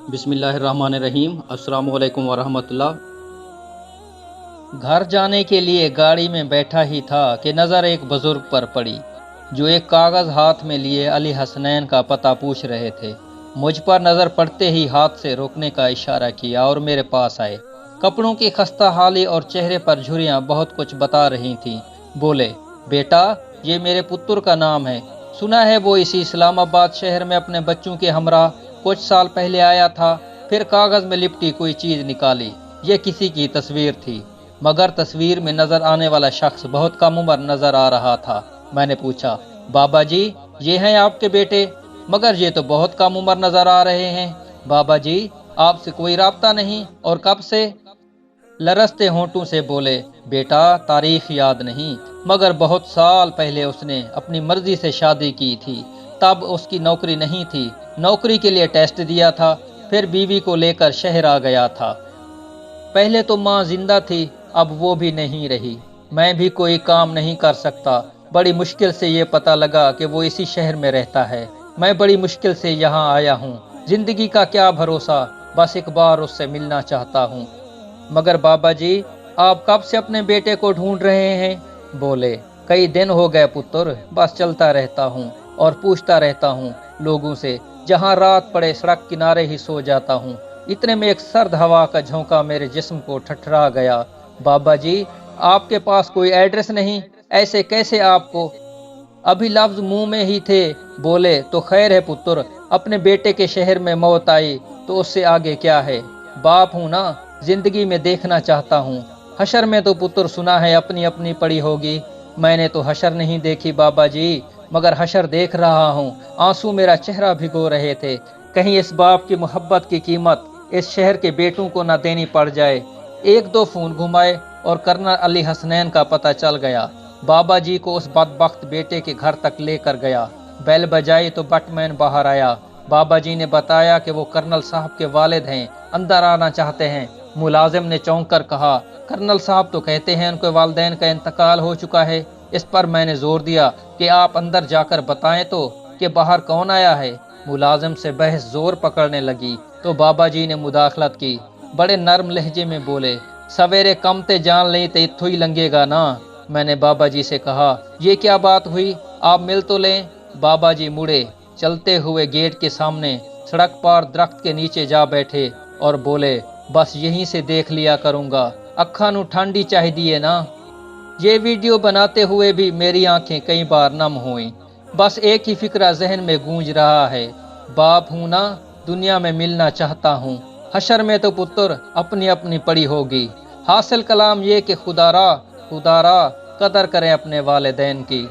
बिस्मिल्लाहिर्रहमानिर्रहीम। अस्सलाम वालेकुम वरहमतुल्लाह। घर जाने के लिए गाड़ी में बैठा ही था कि नज़र एक बुजुर्ग पर पड़ी जो एक कागज़ हाथ में लिए अली हसनैन का पता पूछ रहे थे। मुझ पर नज़र पड़ते ही हाथ से रोकने का इशारा किया और मेरे पास आए। कपड़ों की खस्ता हाली और चेहरे पर झुर्रियाँ बहुत कुछ बता रही थीं। बोले, बेटा, ये मेरे पुत्र का नाम है। सुना है वो इसी इस्लामाबाद शहर में अपने बच्चों के हमरा कुछ साल पहले आया था। फिर कागज में लिपटी कोई चीज निकाली। ये किसी की तस्वीर थी, मगर तस्वीर में नजर आने वाला शख्स बहुत कम उम्र नजर आ रहा था। मैंने पूछा, बाबा जी, ये हैं आपके बेटे? मगर ये तो बहुत कम उम्र नजर आ रहे हैं। बाबा जी, आपसे कोई राब्ता नहीं? और कब से? लरसते होंठों से बोले, बेटा, तारीख याद नहीं, मगर बहुत साल पहले उसने अपनी मर्जी से शादी की थी। तब उसकी नौकरी नहीं थी। नौकरी के लिए टेस्ट दिया था, फिर बीवी को लेकर शहर आ गया था। पहले तो माँ जिंदा थी, अब वो भी नहीं रही। मैं भी कोई काम नहीं कर सकता। बड़ी मुश्किल से ये पता लगा कि वो इसी शहर में रहता है। मैं बड़ी मुश्किल से यहाँ आया हूँ। जिंदगी का क्या भरोसा, बस एक बार उससे मिलना चाहता हूँ। मगर बाबा जी, आप कब से अपने बेटे को ढूंढ रहे हैं? बोले, कई दिन हो गए पुत्र, बस चलता रहता हूँ और पूछता रहता हूँ लोगों से। जहाँ रात पड़े सड़क किनारे ही सो जाता हूँ। इतने में एक सर्द हवा का झोंका मेरे जिस्म को ठठरा गया। बाबा जी, आपके पास कोई एड्रेस नहीं? ऐसे कैसे आपको? अभी लफ्ज मुंह में ही थे। बोले, तो खैर है पुत्र, अपने बेटे के शहर में मौत आई तो उससे आगे क्या है? बाप हूं ना, जिंदगी में देखना चाहता हूँ। हशर में तो पुत्र सुना है अपनी अपनी पड़ी होगी। मैंने तो हशर नहीं देखी बाबा जी, मगर हशर देख रहा हूँ। आंसू मेरा चेहरा भिगो रहे थे। कहीं इस बाप की मोहब्बत की कीमत इस शहर के बेटों को न देनी पड़ जाए। एक दो फोन घुमाए और कर्नल अली हसनैन का पता चल गया। बाबा जी को उस बदबख्त बेटे के घर तक लेकर गया। बेल बजाई तो बटमैन बाहर आया। बाबा जी ने बताया कि वो कर्नल साहब के वालिद हैं, अंदर आना चाहते हैं। मुलाजिम ने चौंक कर कहा, कर्नल साहब तो कहते हैं उनके वालिदैन का इंतकाल हो चुका है। इस पर मैंने जोर दिया कि आप अंदर जाकर बताएं तो कि बाहर कौन आया है। मुलाजिम से बहस जोर पकड़ने लगी तो बाबा जी ने मुदाखलत की। बड़े नर्म लहजे में बोले, सवेरे कमते जान ले तो इत्थु ही लंगेगा ना। मैंने बाबा जी से कहा, ये क्या बात हुई, आप मिल तो लें। बाबा जी मुड़े, चलते हुए गेट के सामने सड़क पार दरख्त के नीचे जा बैठे और बोले, बस यहीं से देख लिया करूंगा, अखा नू ठंडी चाहिदी है ना। ये वीडियो बनाते हुए भी मेरी आंखें कई बार नम हुई। बस एक ही फिक्रा जहन में गूंज रहा है, बाप हूं ना, दुनिया में मिलना चाहता हूँ। हशर में तो पुत्र अपनी अपनी पड़ी होगी। हासिल कलाम ये कि खुदारा कदर करें अपने वालिदैन की।